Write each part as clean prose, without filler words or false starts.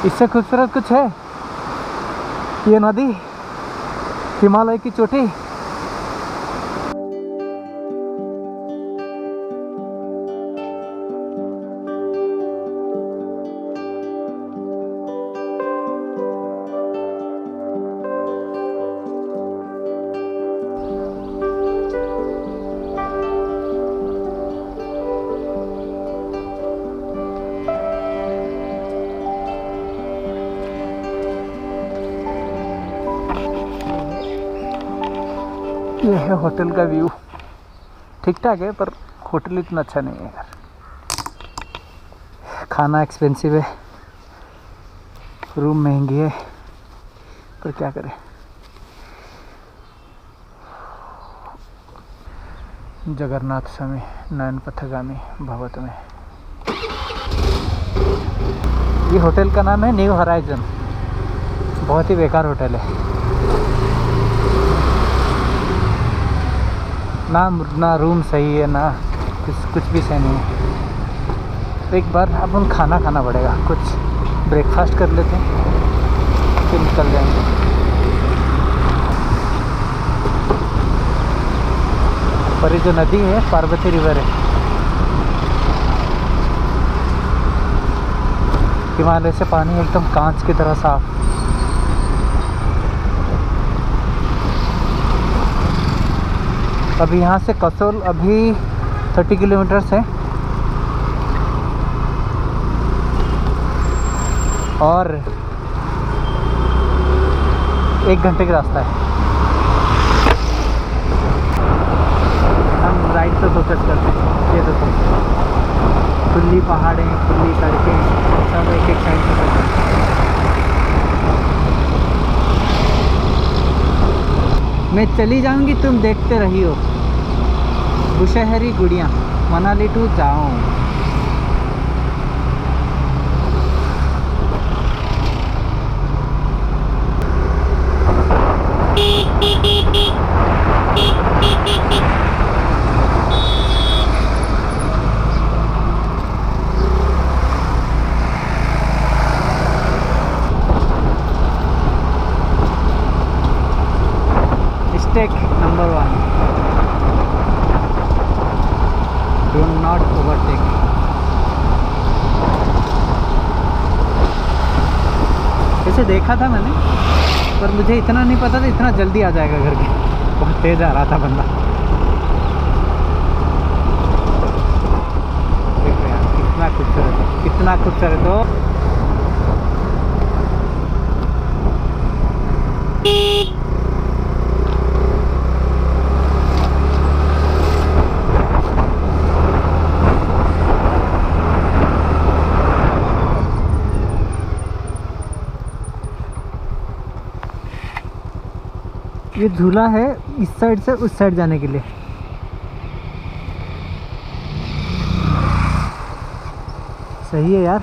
इससे खूबसूरत कुछ है? ये नदी, हिमालय की चोटी। ये है होटल का व्यू। ठीक ठाक है पर होटल इतना अच्छा नहीं है यार। खाना एक्सपेंसिव है, रूम महंगी है, पर क्या करें। जगन्नाथ स्वामी नयन पथगामी भवत में। ये होटल का नाम है न्यू हराइजन। बहुत ही बेकार होटल है। ना रूम सही है, ना कुछ भी सही नहीं है। तो एक बार अपन खाना खाना पड़ेगा, कुछ ब्रेकफास्ट कर लेते हैं फिर निकल जाएंगे। पर ये जो नदी है पार्वती रिवर है, हिमालय से पानी एकदम कांच की तरह साफ। अभी यहाँ से कसोल अभी 30 किलोमीटर्स है और 1 घंटे का रास्ता है। हम राइट पे फोकस करते हैं। ये देखो खुली पहाड़ें, खुली सड़कें, सब एक एक साइड पे करते हैं। मैं चली जाऊंगी, तुम देखते रहियो। बुशहरी गुड़िया मनाली टू जाओ। Mistake number 1, do not overtake. वैसे देखा था मैंने, पर मुझे इतना नहीं पता था इतना जल्दी आ जाएगा करके। बहुत तेज आ रहा था बंदा। देखो यार कितना खूबसूरत है, कितना खूबसूरत हो। ये झूला है इस साइड से उस साइड जाने के लिए। सही है यार।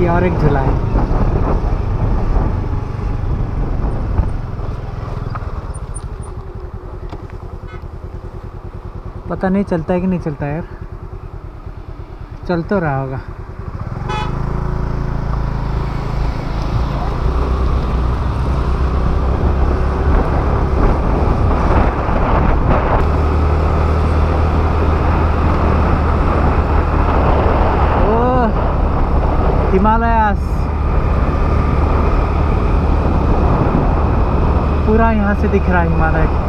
ये और एक झूला है। पता नहीं चलता है कि नहीं चलता है यार। चल तो रहा होगा। ओह हिमालयास पूरा यहाँ से दिख रहा है हिमालय।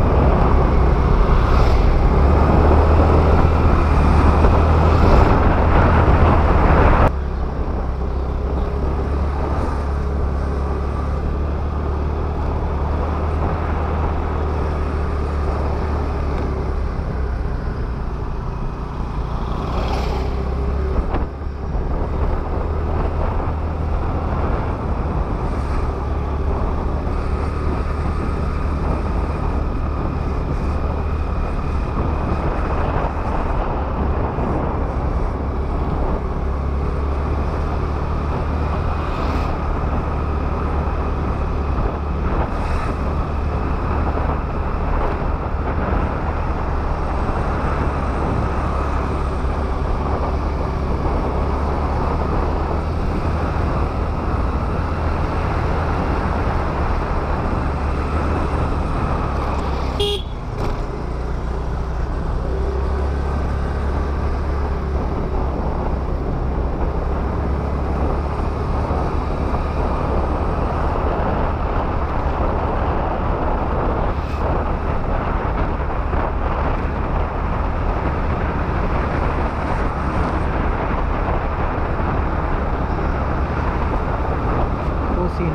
सीन।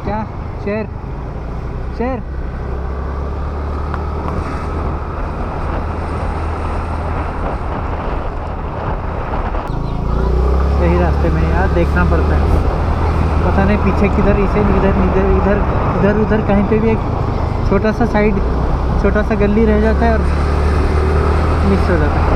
क्या शेर शेर यही रास्ते में यार देखना पड़ता है, पता नहीं पीछे किधर, इसे इधर इधर इधर इधर उधर कहीं पे भी एक छोटा सा साइड, छोटा सा गली रह जाता है और मिस हो जाता है।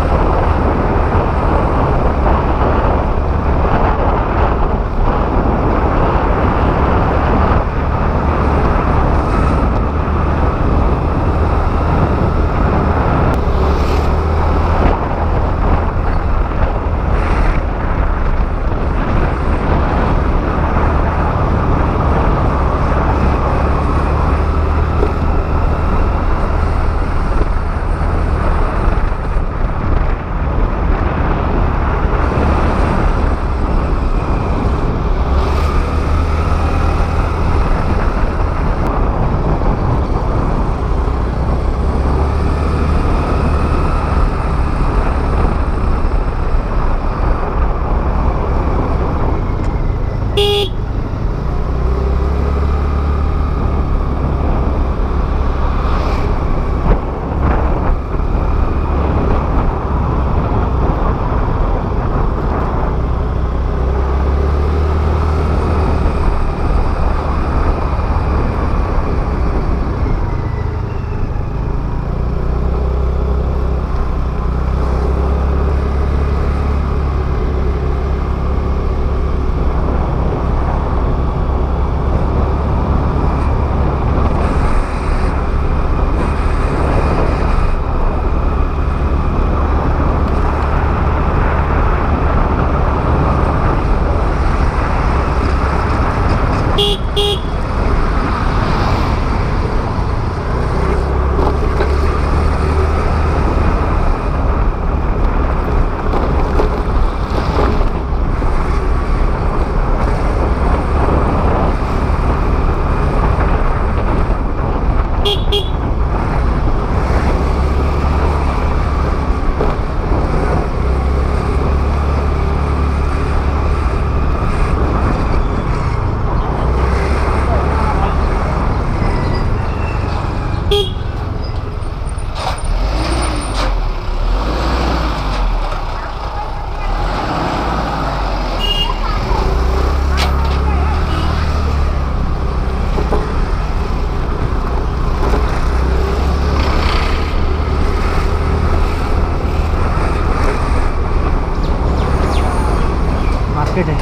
मार्केट है,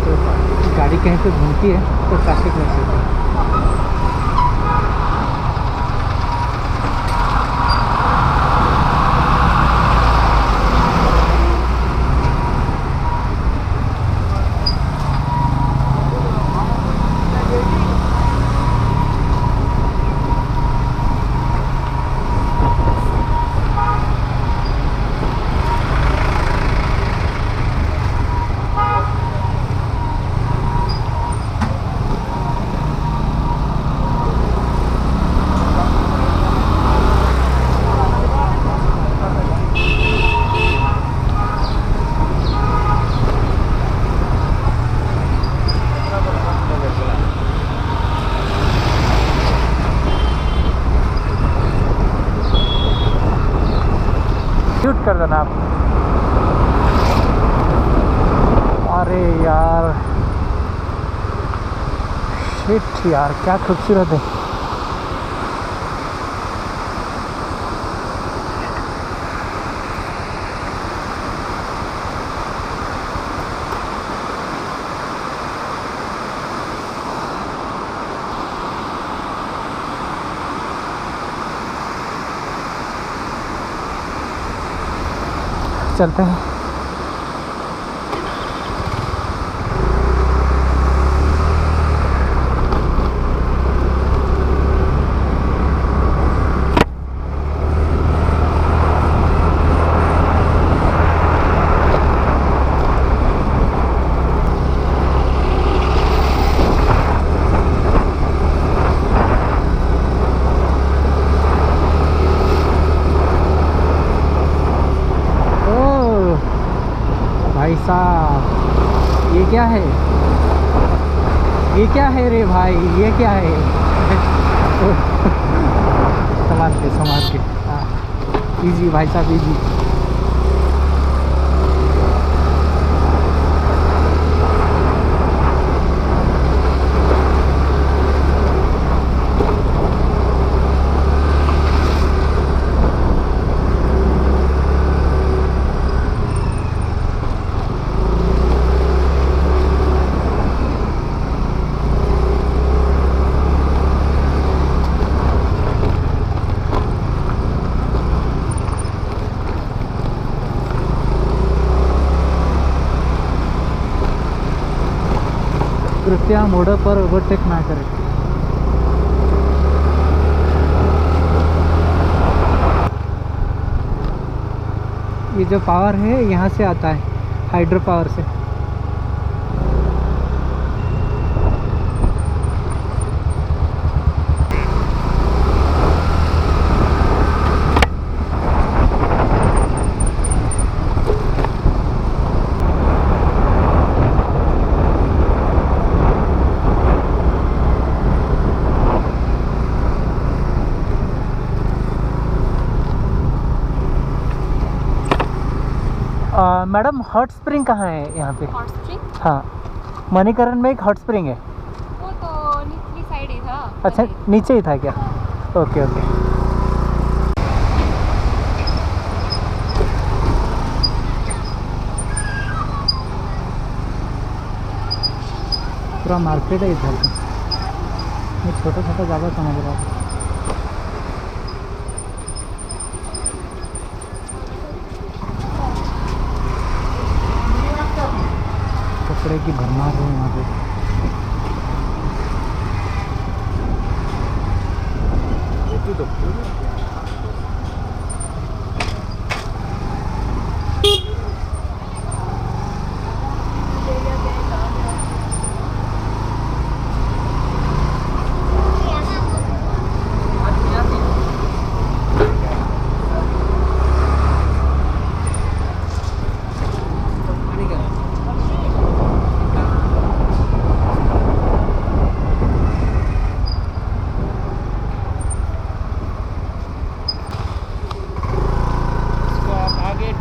तो गाड़ी कहीं पे घूमती है तो ट्रैफिक नहीं होती। शूट कर देना आप। अरे यार शिट यार, क्या खूबसूरत है। चलते हैं। ओह भाई साहब, ये क्या है? ये क्या है रे भाई, ये क्या है? संभाल के हाँ, इजी भाई साहब, इजी। कृपया मोड़ पर ओवरटेक ना करें। ये जो पावर है यहाँ से आता है, हाइड्रो पावर से। मैडम हॉट स्प्रिंग कहाँ है यहाँ पे? हॉट स्प्रिंग हाँ, मणिकरण में एक हॉट स्प्रिंग है। वो तो निचली साइड ही था। अच्छा, नीचे ही था क्या? Okay okay. पूरा मार्केट है इधर का, मैं छोटा छोटा ज़्यादा समझ रहा हूँ। कपड़े की भरमार है यहाँ पे।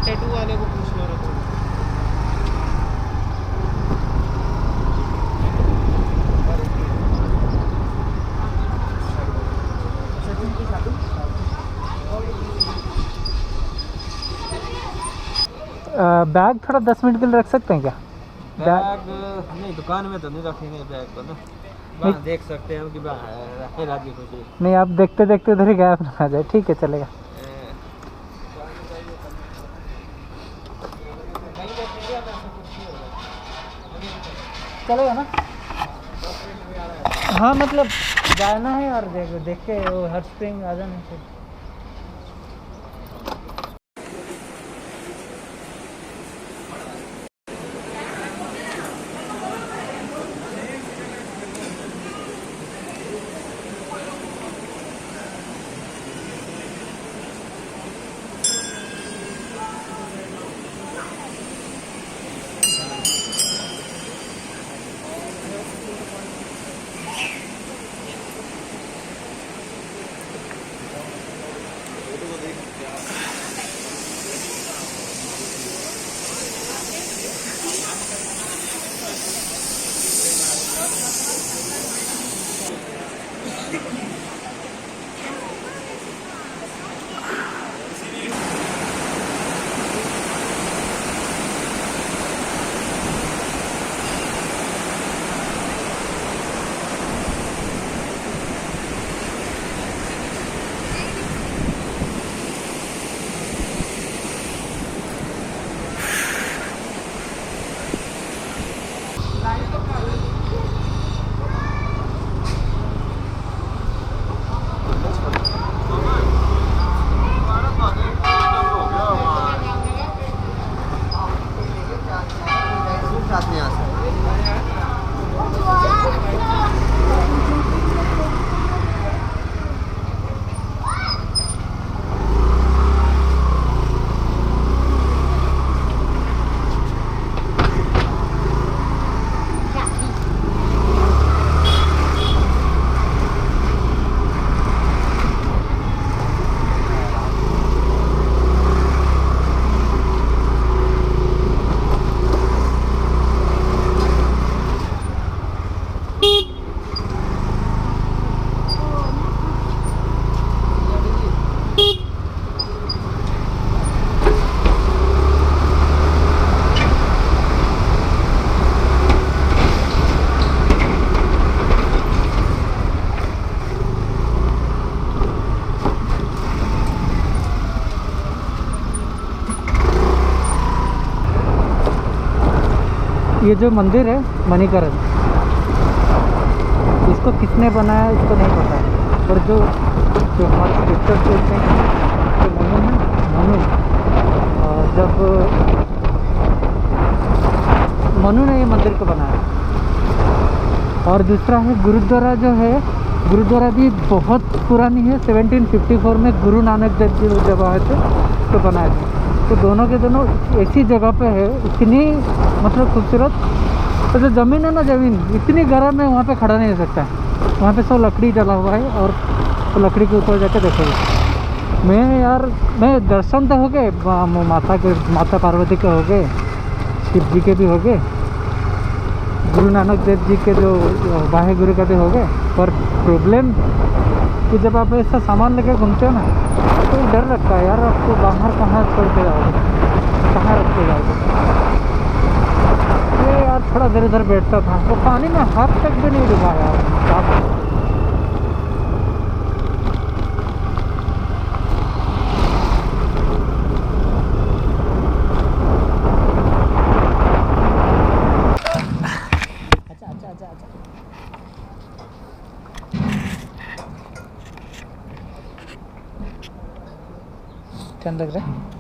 टैटू वाले को पूछ लो रखो। बैग थोड़ा 10 मिनट के लिए रख सकते हैं क्या? बैग नहीं, दुकान में तो नहीं रखेंगे बैग को ना, वहाँ देख सकते हैं कि है राजी खुशी। नहीं, आप देखते देखते उधर ही गायब ना आ जाए। ठीक है, चलेगा। चलेगा ना? हाँ, मतलब जाना है और देख के वो हॉट स्प्रिंग आ जाना चाहिए। ये जो मंदिर है मणिकरण, इसको किसने बनाया इसको नहीं पता है, पर जो जो हमारे स्क्रिप्चर बोलते हैं जो मनु है, मनु जब मनु ने ये मंदिर को बनाया। और दूसरा है गुरुद्वारा जो है, गुरुद्वारा भी बहुत पुरानी है, 1754 में गुरु नानक देव जी जब आए थे तो बनाए थे। तो दोनों के दोनों ऐसी जगह पे है, इतनी मतलब खूबसूरत। तो जो ज़मीन है ना, ज़मीन इतनी गर्म है, वहाँ पे खड़ा नहीं हो सकता है। वहाँ पे सब लकड़ी जला हुआ है और तो लकड़ी के ऊपर जाके देखोगे। मैं दर्शन तो हो गए माता पार्वती के हो गए, शिव जी के भी हो गए, गुरु नानक देव जी के जो वाहे गुरु का भी हो गए। पर प्रॉब्लम कि जब आप ऐसा सामान लेके घूमते हो ना, तो डर लगता है यार, आपको बाहर कहाँ छोड़ के जाओगे, कहाँ रख के जाओगे। ये यार थोड़ा इधर उधर बैठता था, वो पानी में हाथ तक भी नहीं डूबा यार। क्या लग रहा है?